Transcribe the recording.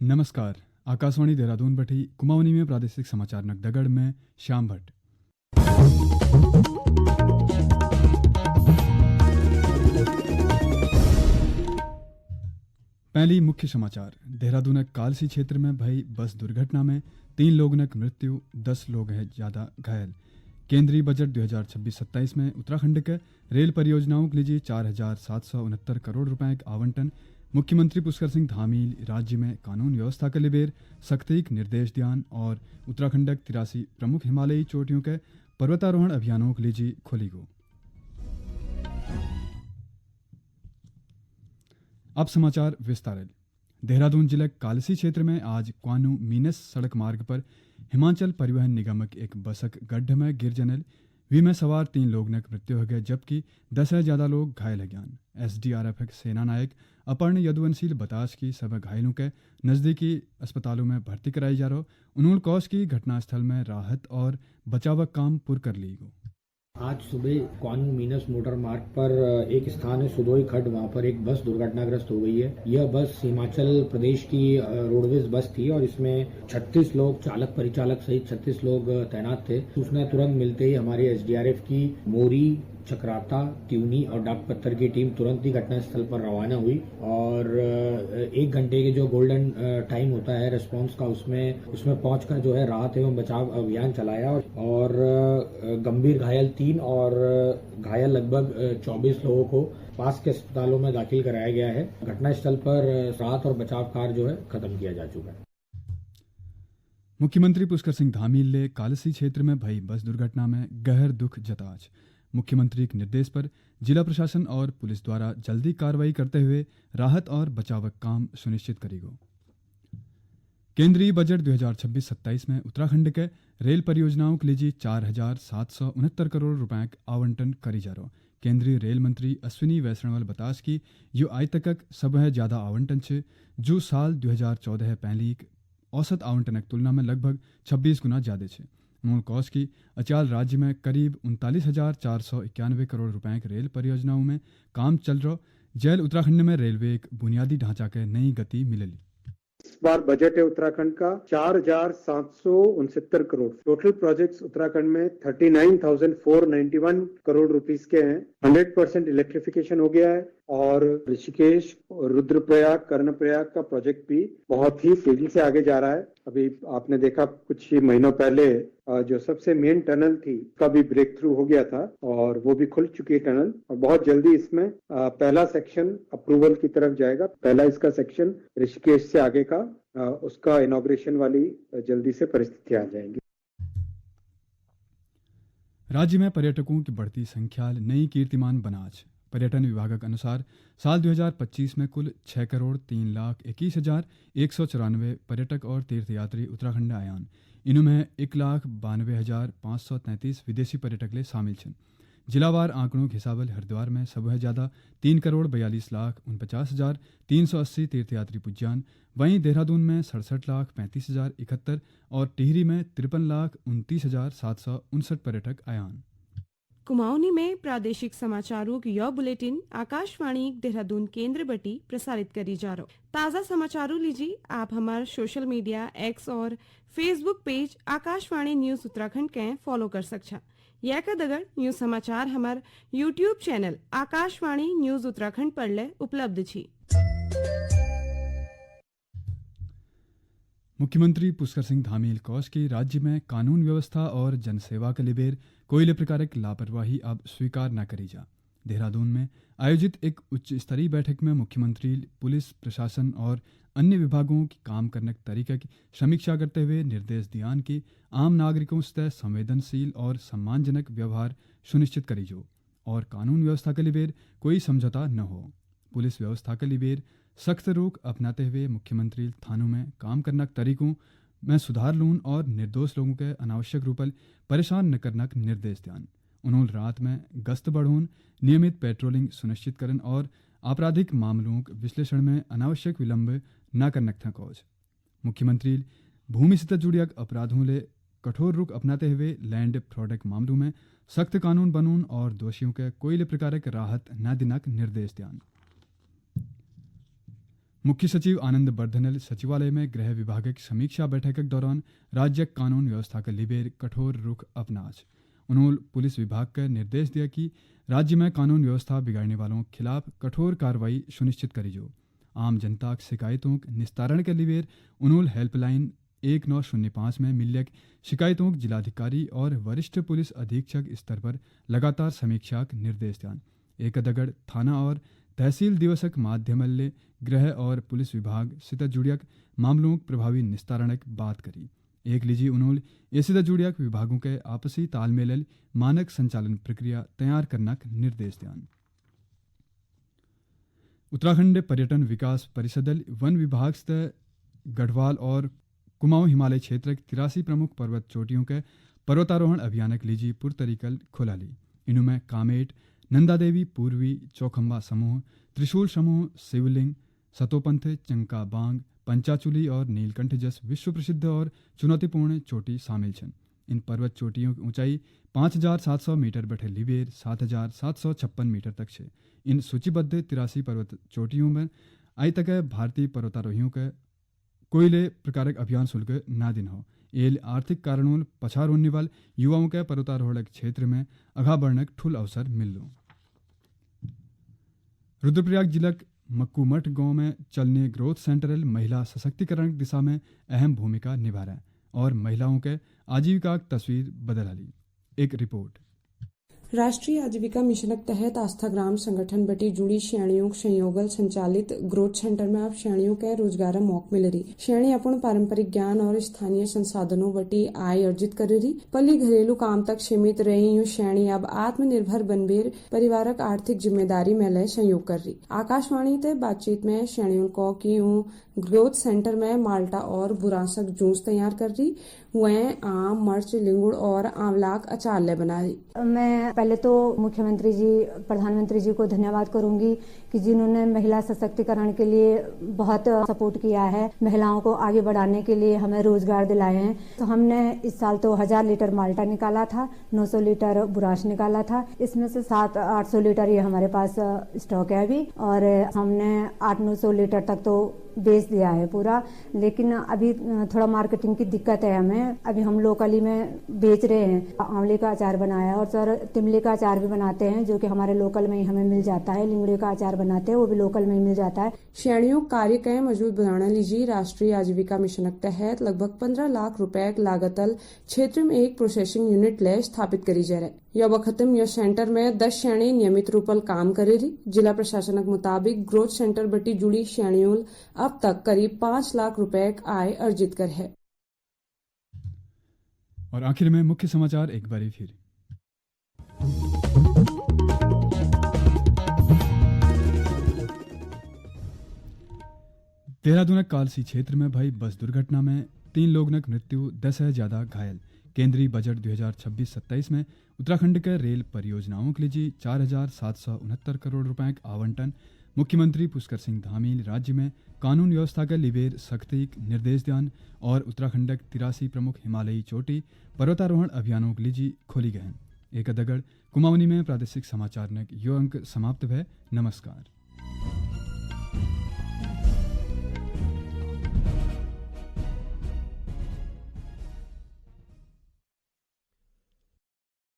नमस्कार। आकाशवाणी देहरादून बठी कुमाऊनी में प्रादेशिक समाचार नकदगढ़ में श्याम भट्ट। पहली मुख्य समाचार। देहरादून कालसी क्षेत्र में भई बस दुर्घटना में 3 लोगों की मृत्यु, 10 लोग हैं ज्यादा घायल। केंद्रीय बजट 2026-27 में उत्तराखंड के रेल परियोजनाओं के लिए 4,769 करोड़ रुपए का आवंटन। मुख्यमंत्री पुष्कर सिंह धामी राज्य में कानून व्यवस्था के लिए सख्ती निर्देश दियान और उत्तराखंड 83 प्रमुख हिमालयी चोटियों के पर्वतारोहण अभियानों के लिए खोली गो। अब समाचार विस्तार। देहरादून जिले कालसी क्षेत्र में आज क्वानू मीनस सड़क मार्ग पर हिमाचल परिवहन निगम के एक बसक गड्ढे में गिर जनेल। वी में सवार 3 लोग ने मृत्यु हो गए जबकि 10 से ज्यादा लोग घायल है ज्ञान। SDRF सेना नायक अपर्ण यदुवंशील बतास की सब घायलों के नजदीकी अस्पतालों में भर्ती कराई जा रहा। उन्होंने कौश की घटनास्थल में राहत और बचाव काम पूर्ण कर ली गो। आज सुबह क्वानू मीनस मोटर मार्ग पर एक स्थान है सुदोई खड्ड, वहाँ पर एक बस दुर्घटनाग्रस्त हो गई है। यह बस हिमाचल प्रदेश की रोडवेज बस थी और इसमें 36 लोग, चालक परिचालक सहित 36 लोग तैनात थे। सूचना तुरंत मिलते ही हमारी SDRF की मोरी, चक्राता, ट्यूनी और डाक पत्थर की टीम तुरंत ही घटनास्थल पर रवाना हुई और 1 घंटे के जो गोल्डन टाइम होता है रिस्पांस का, उसमें पहुंचकर जो है राहत एवं बचाव अभियान चलाया और गंभीर घायल 3 और घायल लगभग 24 लोगों को पास के अस्पतालों में दाखिल कराया गया है। घटनास्थल पर राहत और बचाव कार्य जो है खत्म किया जा चुका है। मुख्यमंत्री पुष्कर सिंह धामील ने कालसी क्षेत्र में भई बस दुर्घटना में गहर दुख जताज। मुख्यमंत्री के निर्देश पर जिला प्रशासन और पुलिस द्वारा जल्दी कार्रवाई करते हुए राहत और बचाव काम सुनिश्चित करेगा। केंद्रीय बजट 2026-27 में उत्तराखंड के रेल परियोजनाओं के लिए 4,769 करोड़ रुपए का आवंटन करी जा रहा। केंद्रीय रेल मंत्री अश्विनी वैष्णव बतास की यो आज तक सब है ज्यादा आवंटन छे जो साल 2014 पहली औसत आवंटन की तुलना में लगभग 26 गुना ज्यादा छे। उन्होंने कौश की अचाल राज्य में करीब 39,491 करोड़ रुपए की रेल परियोजनाओं में काम चल रहा। जैल उत्तराखंड में रेलवे एक बुनियादी ढांचा के नई गति मिलेली। इस बार बजट है उत्तराखंड का 4,769 करोड़। टोटल प्रोजेक्ट्स उत्तराखंड में 39,491 करोड़ रुपीस के हैं। 100% इलेक्ट्रिफिकेशन हो गया है और ऋषिकेश, रुद्रप्रयाग, कर्णप्रयाग का प्रोजेक्ट भी बहुत ही तेजी से आगे जा रहा है। अभी आपने देखा कुछ ही महीनों पहले जो सबसे मेन टनल थी का भी ब्रेक थ्रू हो गया था और वो भी खुल चुकी है टनल और बहुत जल्दी इसमें पहला सेक्शन अप्रूवल की तरफ जाएगा। पहला इसका सेक्शन ऋषिकेश से आगे का उसका इनॉग्रेशन वाली जल्दी से परिस्थितियां आ जाएंगी। राज्य में पर्यटकों की बढ़ती संख्या नई कीर्तिमान बनाज। पर्यटन विभाग के अनुसार साल 2025 में कुल 6,03,21,194 पर्यटक और तीर्थयात्री उत्तराखंड आयान। इनमें 1,92,533 विदेशी पर्यटक ले शामिल छन। जिलावार आंकड़ों के हिसाब से हरिद्वार में सब है ज्यादा 3,42,49,380 तीर्थयात्री पुज्यान। वहीं देहरादून में 67,35,071 और टिहरी में 53,29,759 पर्यटक आयान। कुमाऊनी में प्रादेशिक समाचारों की यह बुलेटिन आकाशवाणी देहरादून केंद्र बटी प्रसारित करी जा रहा। ताज़ा समाचारों लीजिए आप हमारे सोशल मीडिया X और Facebook page Akashvani news Uttarakhand के फॉलो कर सकछा। यह का दगड़ न्यूज समाचार हमारे YouTube channel Akashvani news Uttarakhand पर ले उपलब्ध छी। मुख्यमंत्री पुष्कर सिंह धामील कौश की राज्य में कानून व्यवस्था और जनसेवा के लिए कोई प्रकार की लापरवाही अब स्वीकार न करी जा। देहरादून में आयोजित एक उच्च स्तरीय बैठक में मुख्यमंत्री पुलिस प्रशासन और अन्य विभागों की काम करने के तरीके की समीक्षा करते हुए निर्देश दियान कि आम नागरिकों से संवेदनशील और सम्मानजनक व्यवहार सुनिश्चित करी जो और कानून व्यवस्था के लिए कोई समझौता न हो। पुलिस व्यवस्था के लिए सख्त रुख अपनाते हुए मुख्यमंत्री थानों में काम करने के तरीकों में सुधार लून और निर्दोष लोगों के अनावश्यक रूप परेशान न करने का निर्देश दियान। उन्होंने रात में गश्त बढ़ाउन, नियमित पेट्रोलिंग सुनिश्चित करन और आपराधिक मामलों के विश्लेषण में अनावश्यक विलंब न करने था कौज। मुख्यमंत्री भूमि से जुड़े अपराधों ले कठोर रुख अपनाते हुए लैंड फ्रॉड मामलों में सख्त कानून बनून और दोषियों के कोई प्रकार के राहत न देने का निर्देश दियान। मुख्य सचिव आनंद वर्धनल सचिवालय में गृह विभाग की समीक्षा बैठक के दौरान राज्य कानून व्यवस्था के लिबेर कठोर रुख अपनाच। उन्होंने पुलिस विभाग का निर्देश दिया कि राज्य में कानून व्यवस्था बिगाड़ने वालों के खिलाफ कठोर कार्रवाई सुनिश्चित करी जो। आम जनता की शिकायतों के निस्तारण के लिबेर उन्होंने हेल्पलाइन 1905 में मिलक शिकायतों के जिलाधिकारी और वरिष्ठ पुलिस अधीक्षक स्तर पर लगातार समीक्षा के निर्देश दिया। एक दगड़ थाना और तहसील दिवसक माध्यम ले गृह और पुलिस विभाग से जुड़ियक मामलों के प्रभावी निस्तारण की बात करी। एक लीजी उन्होंने ऐसे जुड़ियक विभागों के आपसी तालमेल मानक संचालन प्रक्रिया तैयार करने का निर्देश दिया। उत्तराखंड पर्यटन विकास परिषद वन विभाग से गढ़वाल और कुमाऊं हिमालय क्षेत्र के 83 प्रमुख पर्वत चोटियों के पर्वतारोहण अभियान के लीजी पुर तरीकल खोला ली। इनमें कामेट, नंदा देवी, पूर्वी, चौखंबा समूह, त्रिशूल समूह, शिवलिंग, सतोपंथ, चंका बांग, पंचाचुली और नीलकंठ जस विश्व प्रसिद्ध और चुनौतीपूर्ण चोटी शामिल छन। इन पर्वत चोटियों की ऊंचाई 5700 मीटर बैठे लिबेर 7756 मीटर तक है। इन सूचीबद्ध 83 पर्वत चोटियों में आई तक भारतीय पर्वतारोहियों के कोयले प्रकारक अभियान शुल्क ना दिन हो। एल आर्थिक कारणों पछाड़ होने वाले युवाओं के पर्वतारोहण क्षेत्र में आगा बढ़ने ठुल अवसर मिल लो। रुद्रप्रयाग जिला मक्कूमठ गांव में चलने ग्रोथ सेंटर महिला सशक्तिकरण की दिशा में अहम भूमिका निभा रहा है और महिलाओं के आजीविका की तस्वीर बदल ली। एक रिपोर्ट। राष्ट्रीय आजीविका मिशन के तहत आस्था ग्राम संगठन बटी जुड़ी श्रेणियों संयोगल संचालित ग्रोथ सेंटर में अब श्रेणियों के रोजगार मौका मिल रही। श्रेणी अपन पारंपरिक ज्ञान और स्थानीय संसाधनों बटी आय अर्जित कर रही। पल्ली घरेलू काम तक सीमित रही यूं श्रेणी अब आत्मनिर्भर बनबेर परिवारक आर्थिक जिम्मेदारी में लय संयोग कर रही। आकाशवाणी ते बातचीत में श्रेणियों को की ग्रोथ सेंटर में माल्टा और बुरांसक जूस तैयार कर रही। वह आम, मर्च, लिंगुड़ और आंवलाक अचार ले बना रही। मैं पहले तो मुख्यमंत्री जी, प्रधानमंत्री जी को धन्यवाद करूंगी कि जिन्होंने महिला सशक्तिकरण के लिए बहुत सपोर्ट किया है। महिलाओं को आगे बढ़ाने के लिए हमें रोजगार दिलाए हैं। तो हमने इस साल तो 1000 लीटर माल्टा निकाला था, 900 लीटर बुराश निकाला था। इसमें से 700-800 लीटर ये हमारे पास स्टॉक है अभी, और हमने 800-900 लीटर तक तो बेच दिया है पूरा। लेकिन अभी थोड़ा मार्केटिंग की दिक्कत है हमें। अभी हम लोकली में बेच रहे हैं। आंवले का अचार बनाया और सर तिमली का अचार भी बनाते हैं, जो कि हमारे लोकल में ही हमें मिल जाता है। लिंगड़े का अचार बनाते हैं, वो भी लोकल में ही मिल जाता है। श्रेणियों कार्य के मजबूत बनाने लीजिए राष्ट्रीय आजीविका मिशन के तहत लगभग 15 लाख रुपए लागतल क्षेत्र में एक प्रोसेसिंग यूनिट ले स्थापित करी जा रही। यह वक्त यह सेंटर में 10 श्रेणी नियमित रूपल काम करे रही। जिला प्रशासन के मुताबिक ग्रोथ सेंटर बटी जुड़ी श्रेणियों अब तक करीब 5 लाख रुपए आय अर्जित कर है। और आखिर में मुख्य समाचार एक बार फिर। देहरादून कालसी क्षेत्र में भई बस दुर्घटना में 3 लोगों की मृत्यु, 10 से ज्यादा घायल। केंद्रीय बजट 2026-27 में उत्तराखंड के रेल परियोजनाओं के लिए 4769 करोड़ रुपए का आवंटन। मुख्यमंत्री पुष्कर सिंह धामी राज्य में कानून व्यवस्था के लिबेर सख्ती निर्देश ध्यान और उत्तराखंड के 83 प्रमुख हिमालयी चोटी पर्वतारोहण अभियानों के लिए खोली गए। एक दगड़ कुमाऊनी में प्रादेशिक समाचार ने यो अंक समाप्त भय। नमस्कार।